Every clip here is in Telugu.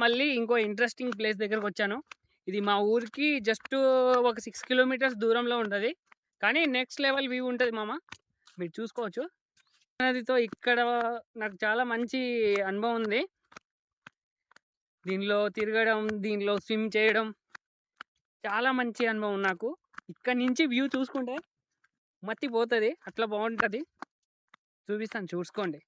మళ్ళీ ఇంకో ఇంట్రెస్టింగ్ ప్లేస్ దగ్గరకొచ్చాను. ఇది మా ఊరికి జస్ట్ ఒక 6 కిలోమీటర్స్ దూరంలో ఉంటది. కానీ నెక్స్ట్ లెవెల్ వ్యూ ఉంటది మామ. మీరు చూసుకోవచ్చు. నదితో ఇక్కడ నాకు చాలా మంచి అనుభవం ఉంది. దీనిలో తిరగడం, దీనిలో స్విమ్ చేయడం చాలా మంచి అనుభవం నాకు. ఇక్కడి నుంచి వ్యూ చూసుకుంటే మతిపోతది. అట్లా బావుంటది. చూపిస్తాను చూసుకోండి.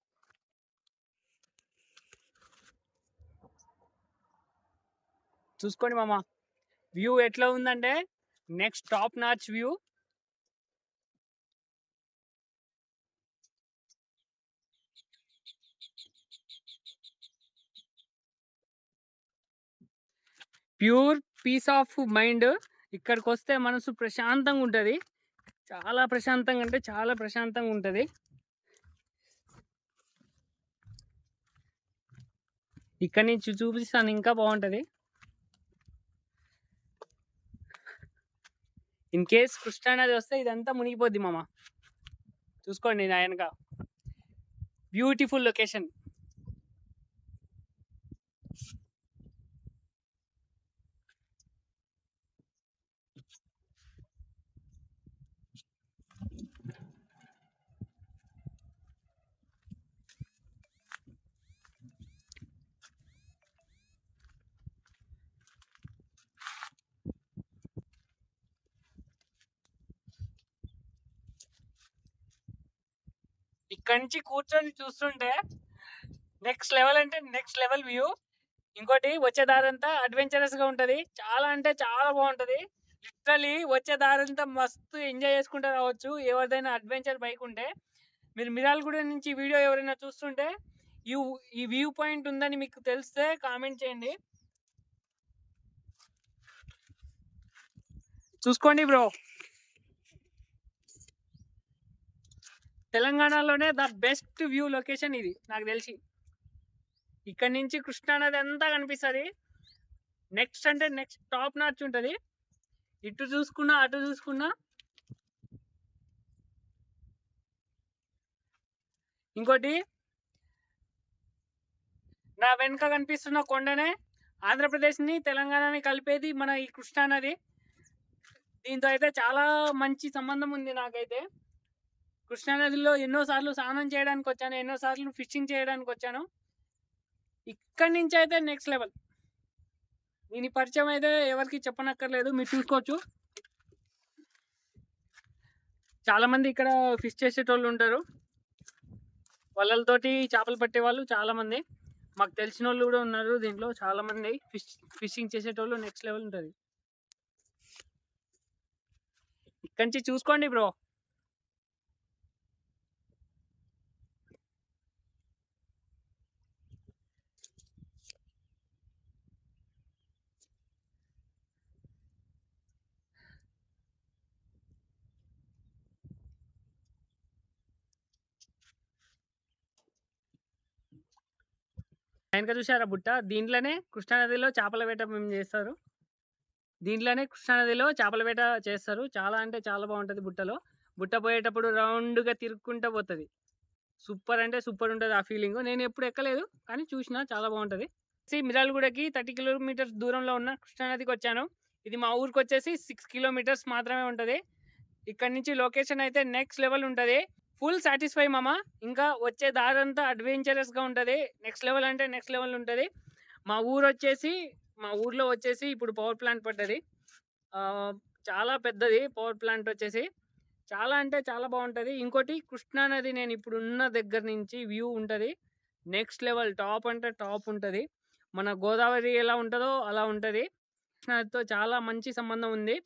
చూసుకోండి మామ. వ్యూ ఎట్లా ఉందంటే next top notch view. Pure peace of mind. ఇక్కడికొస్తే మనసు ప్రశాంతంగా ఉంటది. చాలా ప్రశాంతంగా అంటే చాలా ప్రశాంతంగా ఉంటది. ఇక్కడి నుంచి చూపిస్తాను ఇంకా బాగుంటది. ఇన్ కేస్ కృష్ణా నది వస్తే ఇదంతా మునిగిపోద్ది మామ. చూసుకోండి నా వెనక బ్యూటిఫుల్ లొకేషన్. ఇక్కడి నుంచి కూర్చొని చూస్తుంటే నెక్స్ట్ లెవెల్ అంటే నెక్స్ట్ లెవెల్ వ్యూ. ఇంకోటి వచ్చే దారంతా అడ్వెంచరస్ గా ఉంటది. చాలా అంటే చాలా బాగుంటది. లిటరలీ వచ్చే దారంతా మస్తు ఎంజాయ్ చేసుకుంటూ రావచ్చు. ఎవరిదైనా అడ్వెంచర్ బైక్ ఉంటే. మీరు మిర్యాలగూడ నుంచి వీడియో ఎవరైనా చూస్తుంటే ఈ ఈ వ్యూ పాయింట్ ఉందని మీకు తెలిస్తే కామెంట్ చేయండి. చూసుకోండి బ్రో. తెలంగాణలోనే ద బెస్ట్ వ్యూ లొకేషన్ ఇది నాకు తెలిసి. ఇక్కడ నుంచి కృష్ణా నది అంతా కనిపిస్తుంది. నెక్స్ట్ అంటే నెక్స్ట్ టాప్ నాచ్ ఉంటుంది. ఇటు చూసుకున్నా అటు చూసుకున్నా. ఇంకోటి నా వెనుక కనిపిస్తున్న కొండనే ఆంధ్రప్రదేశ్ని తెలంగాణని కలిపేది మన ఈ కృష్ణా నది. దీంతో అయితే చాలా మంచి సంబంధం ఉంది నాకైతే. కృష్ణానదిలో ఎన్నోసార్లు స్నానం చేయడానికి వచ్చాను, ఎన్నోసార్లు ఫిషింగ్ చేయడానికి వచ్చాను. ఇక్కడి నుంచి అయితే నెక్స్ట్ లెవెల్. దీని పరిచయం అయితే ఎవరికి చెప్పనక్కర్లేదు, మీరు చూసుకోవచ్చు. చాలా మంది ఇక్కడ ఫిష్ చేసేటోళ్ళు ఉంటారు. వలలతోటి చేపలు పట్టే వాళ్ళు చాలా మంది. మాకు తెలిసిన వాళ్ళు కూడా ఉన్నారు దీంట్లో చాలా మంది. ఫిషింగ్ చేసేటోళ్ళు నెక్స్ట్ లెవెల్ ఉంటుంది. ఇక్కడి నుంచి చూసుకోండి బ్రో. వెనక చూసారా బుట్ట? దీంట్లోనే కృష్ణానదిలో చేపల వేట మేము చేస్తారు. దీంట్లోనే కృష్ణానదిలో చేపల వేట చేస్తారు. చాలా అంటే చాలా బాగుంటుంది. బుట్ట పోయేటప్పుడు రౌండ్గా తిరుక్కుంటూ పోతుంది. సూపర్ అంటే సూపర్ ఉంటుంది ఆ ఫీలింగ్. నేను ఎప్పుడు ఎక్కలేదు కానీ చూసినా చాలా బాగుంటుంది. మిర్యాలగూడకి 30 కిలోమీటర్స్ దూరంలో ఉన్న కృష్ణానదికి వచ్చాను. ఇది మా ఊరికి వచ్చేసి 6 కిలోమీటర్స్ మాత్రమే ఉంటుంది. ఇక్కడ నుంచి లొకేషన్ అయితే నెక్స్ట్ లెవెల్ ఉంటుంది. ఫుల్ సాటిస్ఫై మామ. ఇంకా వచ్చే దారంతా అడ్వెంచరస్గా ఉంటుంది. నెక్స్ట్ లెవెల్ అంటే నెక్స్ట్ లెవెల్ ఉంటుంది. మా ఊర్లో వచ్చేసి ఇప్పుడు పవర్ ప్లాంట్ పడ్డది. చాలా పెద్దది పవర్ ప్లాంట్ వచ్చేసి. చాలా అంటే చాలా బాగుంటుంది. ఇంకోటి కృష్ణా నది నేను ఇప్పుడు ఉన్న దగ్గర నుంచి వ్యూ ఉంటుంది నెక్స్ట్ లెవెల్. టాప్ అంటే టాప్ ఉంటుంది. మన గోదావరి ఎలా ఉంటుందో అలా ఉంటుంది. కృష్ణా నదితో చాలా మంచి సంబంధం ఉంది.